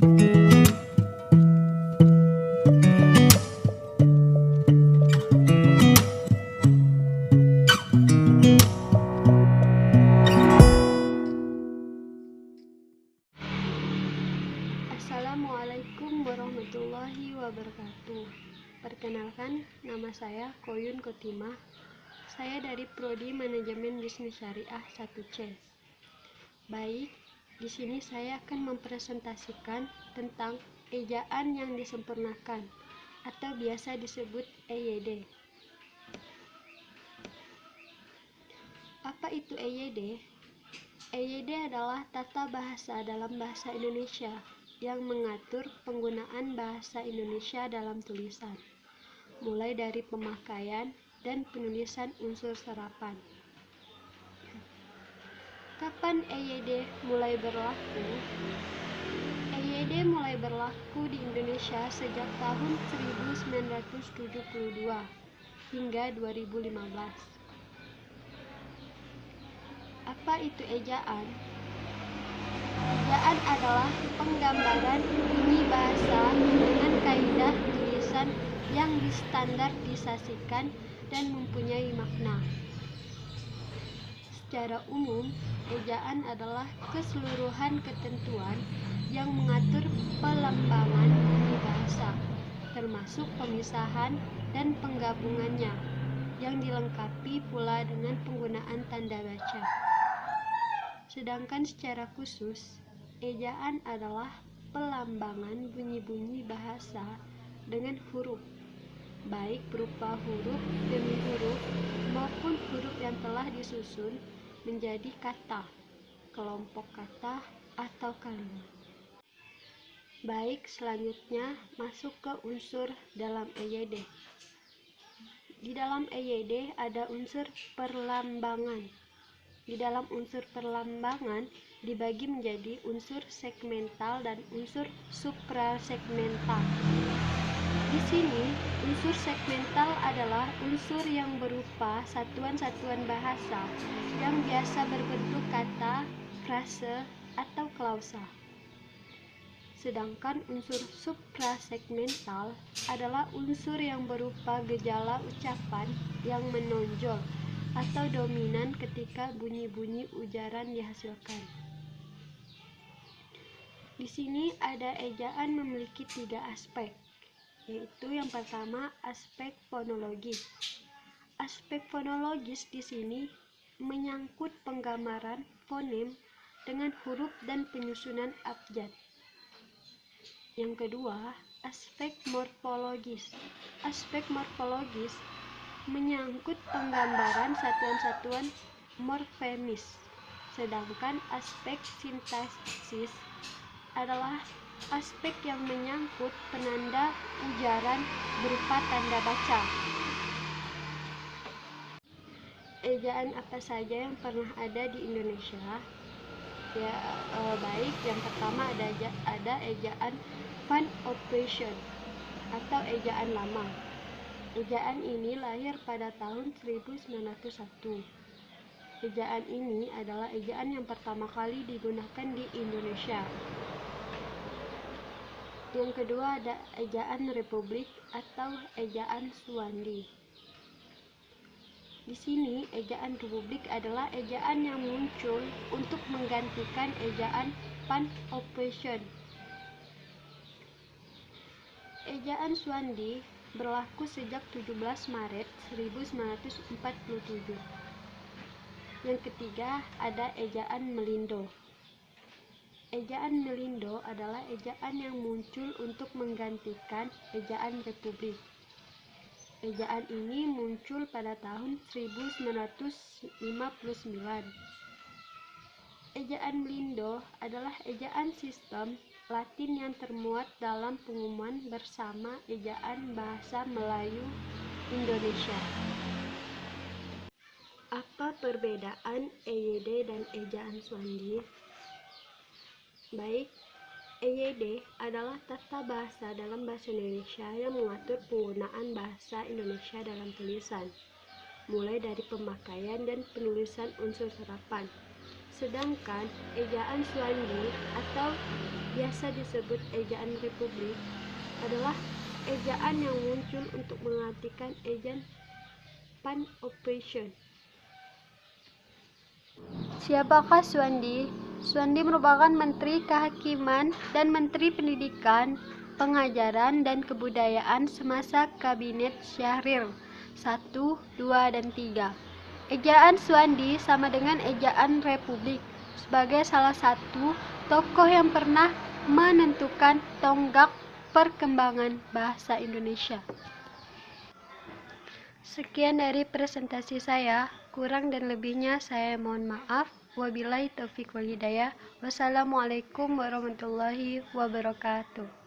Assalamualaikum warahmatullahi wabarakatuh. Perkenalkan, nama saya Koyun Kotimah. Saya dari Prodi Manajemen Bisnis Syariah 1C. Baik, di sini saya akan mempresentasikan tentang ejaan yang disempurnakan atau biasa disebut EYD. Apa itu EYD? EYD adalah tata bahasa dalam bahasa Indonesia yang mengatur penggunaan bahasa Indonesia dalam tulisan, mulai dari pemakaian dan penulisan unsur serapan. Kapan EYD mulai berlaku? EYD mulai berlaku di Indonesia sejak tahun 1972 hingga 2015. Apa itu ejaan? Ejaan adalah penggambaran bunyi bahasa dengan kaidah tulisan yang distandardisasikan dan mempunyai makna. Secara umum, ejaan adalah keseluruhan ketentuan yang mengatur pelembangan bunyi bahasa, termasuk pemisahan dan penggabungannya, yang dilengkapi pula dengan penggunaan tanda baca. Sedangkan secara khusus, ejaan adalah pelambangan bunyi-bunyi bahasa dengan huruf, baik berupa huruf demi huruf maupun huruf yang telah disusun menjadi kata, kelompok kata, atau kalimat. Baik, selanjutnya masuk ke unsur dalam EYD. Di dalam EYD ada unsur perlambangan. Di dalam unsur perlambangan dibagi menjadi unsur segmental dan unsur suprasegmental. Di sini, unsur segmental adalah unsur yang berupa satuan-satuan bahasa yang biasa berbentuk kata, frase, atau klausa. Sedangkan unsur suprasegmental adalah unsur yang berupa gejala ucapan yang menonjol atau dominan ketika bunyi-bunyi ujaran dihasilkan. Di sini ada ejaan memiliki 3 aspek, yaitu yang pertama aspek fonologis. Aspek fonologis di sini menyangkut penggambaran fonem dengan huruf dan penyusunan abjad. Yang kedua, aspek morfologis. Aspek morfologis menyangkut penggambaran satuan-satuan morfemis, sedangkan aspek sintaksis adalah aspek yang menyangkut penanda ujaran berupa tanda baca. Ejaan apa saja yang pernah ada di Indonesia? Baik, yang pertama ada ejaan Van Ophuijsen atau ejaan lama. Ejaan ini lahir pada tahun 1901. Ejaan ini adalah ejaan yang pertama kali digunakan di Indonesia. Yang kedua ada ejaan Republik atau ejaan Suwandi. Di sini ejaan Republik adalah ejaan yang muncul untuk menggantikan ejaan Van Ophuijsen. Ejaan Suwandi berlaku sejak 17 Maret 1947. Yang ketiga ada ejaan Melindo. Ejaan Melindo adalah ejaan yang muncul untuk menggantikan ejaan Republik. Ejaan ini muncul pada tahun 1959. Ejaan Melindo adalah ejaan sistem Latin yang termuat dalam pengumuman bersama ejaan bahasa Melayu Indonesia. Apa perbedaan EYD dan ejaan Suwandi? Baik, EYD adalah tata bahasa dalam bahasa Indonesia yang mengatur penggunaan bahasa Indonesia dalam tulisan, mulai dari pemakaian dan penulisan unsur serapan, Sedangkan ejaan Swandi atau biasa disebut ejaan Republik adalah ejaan yang muncul untuk mengartikan ejaan pan-operation. Siapakah Swandi? Swandi merupakan Menteri Kehakiman dan Menteri Pendidikan, Pengajaran, dan Kebudayaan semasa Kabinet Syahrir 1, 2, dan 3. Ejaan Swandi sama dengan ejaan Republik sebagai salah satu tokoh yang pernah menentukan tonggak perkembangan bahasa Indonesia. Sekian dari presentasi saya, kurang dan lebihnya saya mohon maaf. Wabillahi taufiq wal hidayah. Wassalamualaikum warahmatullahi wabarakatuh.